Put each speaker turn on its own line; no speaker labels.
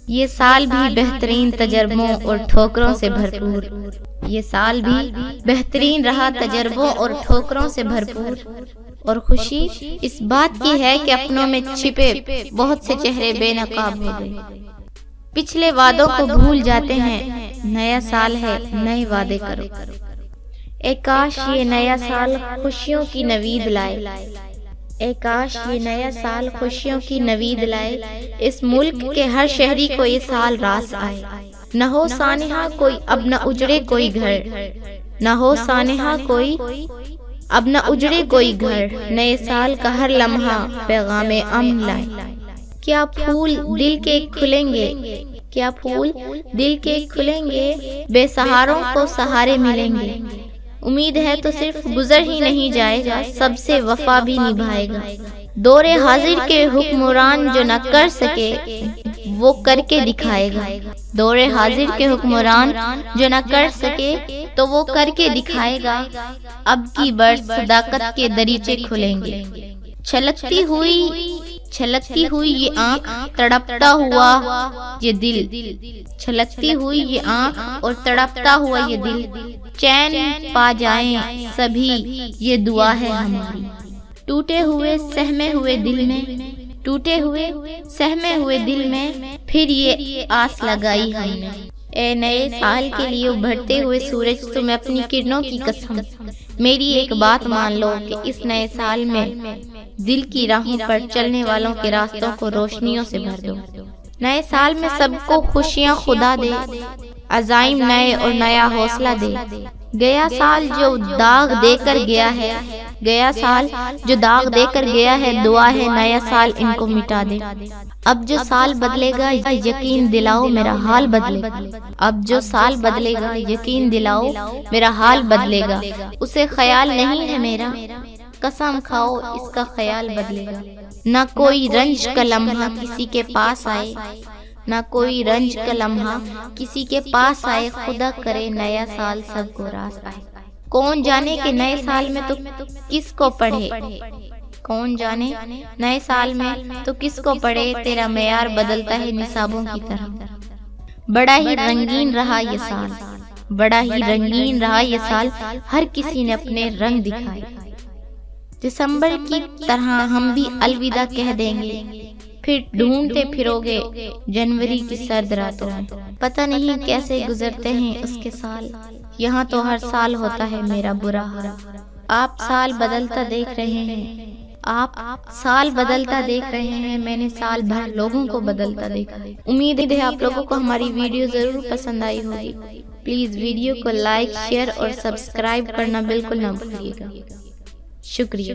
یہ سال بھی بہترین تجربوں اور ٹھوکروں سے بھرپور، یہ سال بھی بہترین رہا تجربوں اور ٹھوکروں سے بھرپور، اور خوشی اس بات کی ہے کہ اپنوں میں چھپے بہت سے چہرے بے نقاب ہو گئے۔ پچھلے وعدوں کو بھول جاتے ہیں، نیا سال ہے نئے وعدے کرو۔ اے کاش یہ نیا سال خوشیوں کی نوید لائے، اے کاش یہ نیا سال خوشیوں کی نوید لائے، اس ملک کے ہر شہری کو یہ سال راس آئے۔ نہ ہو سانحہ کوئی اب نہ اجڑے کوئی گھر، نہ ہو سانحہ کوئی اب نہ اجڑے کوئی گھر، نئے سال کا ہر لمحہ پیغام امن لائے۔ کیا پھول دل کے کھلیں گے، کیا پھول دل کے کھلیں گے، بے سہاروں کو سہارے ملیں گے۔ امید ہے تو صرف گزر ہی نہیں جائے گا، سب سے وفا بھی نبھائے گا۔ دور حاضر کے حکمران جو نہ کر سکے وہ کر کے دکھائے گا، دور حاضر کے حکمران جو نہ کر سکے تو وہ کر کے دکھائے گا۔ اب کی برس صداقت کے دریچے کھلیں گے۔ چھلکتی ہوئی یہ آنکھ، تڑپتا ہوا یہ دل، چھلکتی ہوئی یہ آنکھ اور تڑپتا ہوا یہ دل، چین پا جائیں سبھی یہ دعا ہے ہماری۔ ٹوٹے ہوئے سہمے ہوئے دل میں، ٹوٹے ہوئے سہمے ہوئے دل میں پھر یہ آس لگائی ہم نے۔ اے نئے سال کے لیے ابھرتے ہوئے سورج، تمہیں اپنی کرنوں کی قسم، میری ایک بات مان لو کہ اس نئے سال میں دل کی راہوں پر چلنے والوں کے راستوں کو روشنیوں سے بھر دو۔ نئے سال میں سب کو خوشیاں خدا دے، عزائم نئے اور نیا حوصلہ دے۔ گیا سال جو داغ دے کر گیا ہے، گیا سال جو داغ دے کر گیا ہے، دعا ہے نیا سال ان کو مٹا دے۔ اب جو سال بدلے گا یقین دلاؤ میرا حال بدلے گا، اب جو سال بدلے گا یقین دلاؤ میرا حال بدلے گا۔ اسے خیال نہیں ہے میرا، قسم کھاؤ اس کا خیال بدلے گا۔ نہ کوئی رنج کا لمحہ کسی کے پاس آئے، نہ کوئی رنج کا لمحہ کسی کے پاس آئے، خدا کرے نیا سال سب کو راس آئے۔ کون جانے کہ نئے سال میں تو کس کو پڑھے، کون جانے نئے سال میں تو کس کو پڑھے، تیرا معیار بدلتا ہے نصابوں کی طرح۔ بڑا ہی رنگین رہا یہ سال، بڑا ہی رنگین رہا یہ سال، ہر کسی نے اپنے رنگ دکھائے۔ دسمبر کی طرح ہم بھی الوداع کہہ دیں گے، پھر ڈھونڈتے پھرو گے جنوری کی سرد راتوں میں۔ پتہ نہیں کیسے گزرتے ہیں اس کے سال، یہاں تو ہر سال ہوتا ہے میرا برا حال۔ آپ سال بدلتا دیکھ رہے ہیں، آپ سال بدلتا دیکھ رہے ہیں، میں نے سال بھر لوگوں کو بدلتا دیکھا۔ امید ہے آپ لوگوں کو ہماری ویڈیو ضرور پسند آئی ہوگی۔ پلیز ویڈیو کو لائک، شیئر اور سبسکرائب کرنا بالکل نہ بھولیے گا۔ شکریہ۔